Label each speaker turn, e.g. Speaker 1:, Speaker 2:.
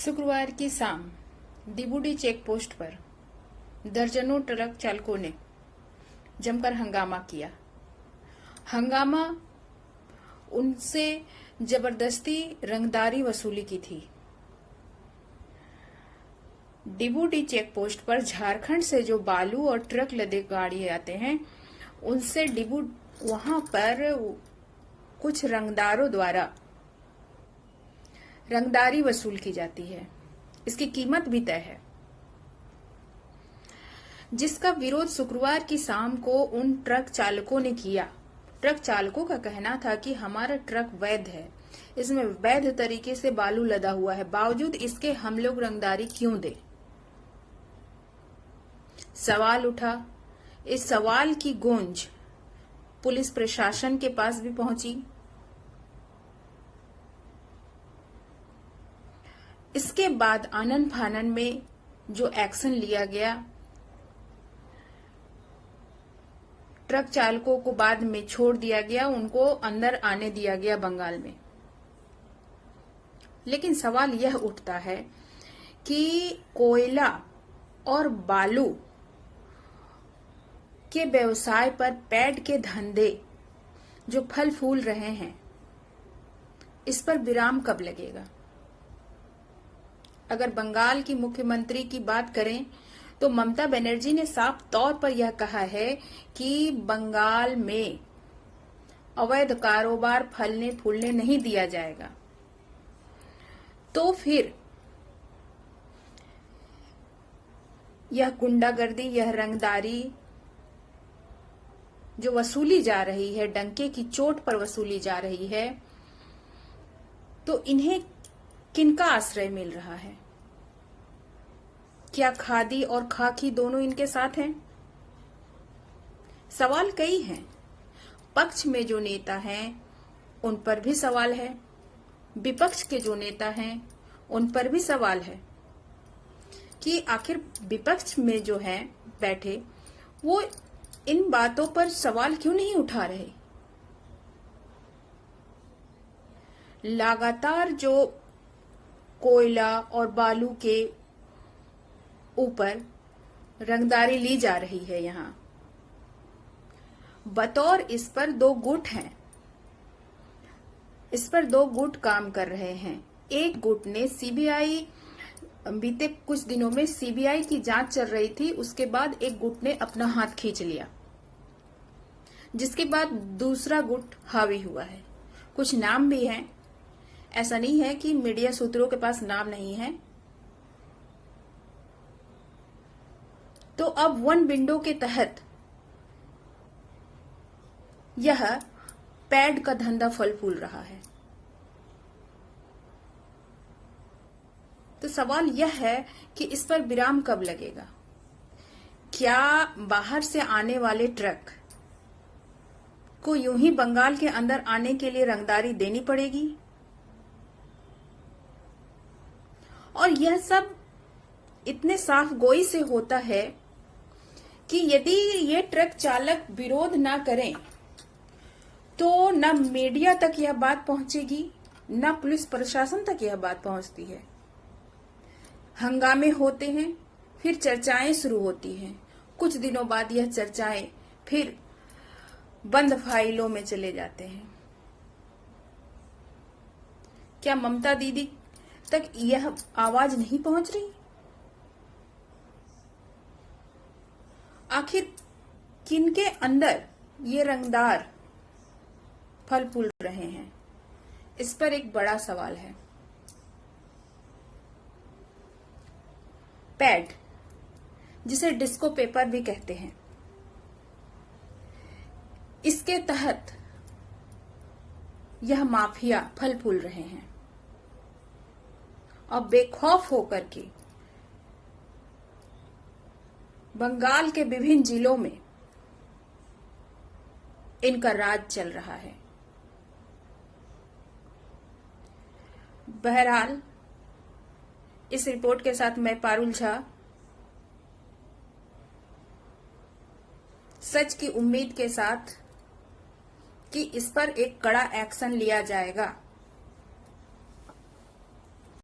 Speaker 1: शुक्रवार की शाम डिबूडी चेक पोस्ट पर दर्जनों ट्रक चालकों ने जमकर हंगामा किया। हंगामा उनसे जबरदस्ती रंगदारी वसूली की थी। डिबूडी चेक पोस्ट पर झारखंड से जो बालू और ट्रक लदे गाड़ी आते हैं, उनसे वहां पर कुछ रंगदारों द्वारा रंगदारी वसूल की जाती है। इसकी कीमत भी तय है, जिसका विरोध शुक्रवार की शाम को उन ट्रक चालकों ने किया। ट्रक चालकों का कहना था कि हमारा ट्रक वैध है, इसमें वैध तरीके से बालू लदा हुआ है, बावजूद इसके हम लोग रंगदारी क्यों दें। सवाल उठा। इस सवाल की गूंज पुलिस प्रशासन के पास भी पहुंची। इसके बाद आनन फानन में जो एक्शन लिया गया, ट्रक चालकों को बाद में छोड़ दिया गया, उनको अंदर आने दिया गया बंगाल में। लेकिन सवाल यह उठता है कि कोयला और बालू के व्यवसाय पर पैड के धंधे जो फल फूल रहे हैं, इस पर विराम कब लगेगा। अगर बंगाल की मुख्यमंत्री की बात करें तो ममता बनर्जी ने साफ तौर पर यह कहा है कि बंगाल में अवैध कारोबार फलने फूलने नहीं दिया जाएगा। तो फिर यह गुंडागर्दी, यह रंगदारी जो वसूली जा रही है, डंके की चोट पर वसूली जा रही है, तो इन्हें किनका आश्रय मिल रहा है। क्या खादी और खाकी दोनों इनके साथ हैं? सवाल कई हैं। पक्ष में जो नेता हैं उन पर भी सवाल है, विपक्ष के जो नेता हैं उन पर भी सवाल है कि आखिर विपक्ष में जो हैं बैठे, वो इन बातों पर सवाल क्यों नहीं उठा रहे। लगातार जो कोयला और बालू के ऊपर रंगदारी ली जा रही है, यहां बतौर इस पर दो गुट हैं, इस पर दो गुट काम कर रहे हैं। एक गुट ने सीबीआई, बीते कुछ दिनों में सीबीआई की जांच चल रही थी, उसके बाद एक गुट ने अपना हाथ खींच लिया, जिसके बाद दूसरा गुट हावी हुआ है। कुछ नाम भी हैं, ऐसा नहीं है कि मीडिया सूत्रों के पास नाम नहीं है। तो अब वन विंडो के तहत यह पैड का धंधा फल फूल रहा है। तो सवाल यह है कि इस पर विराम कब लगेगा। क्या बाहर से आने वाले ट्रक को यूं ही बंगाल के अंदर आने के लिए रंगदारी देनी पड़ेगी? और यह सब इतने साफ गोई से होता है कि यदि ये ट्रक चालक विरोध ना करें तो न मीडिया तक यह बात पहुंचेगी, न पुलिस प्रशासन तक यह बात पहुंचती है। हंगामे होते हैं, फिर चर्चाएं शुरू होती हैं। कुछ दिनों बाद यह चर्चाएं फिर बंद फाइलों में चले जाते हैं। क्या ममता दीदी तक यह आवाज नहीं पहुंच रही? आखिर किनके अंदर ये रंगदार फल फूल रहे हैं, इस पर एक बड़ा सवाल है। पैड, जिसे डिस्को पेपर भी कहते हैं, इसके तहत यह माफिया फल फूल रहे हैं और बेखौफ होकर के बंगाल के विभिन्न जिलों में इनका राज चल रहा है। बहरहाल, इस रिपोर्ट के साथ मैं पारुल झा सच की उम्मीद के साथ कि इस पर एक कड़ा एक्शन लिया जाएगा।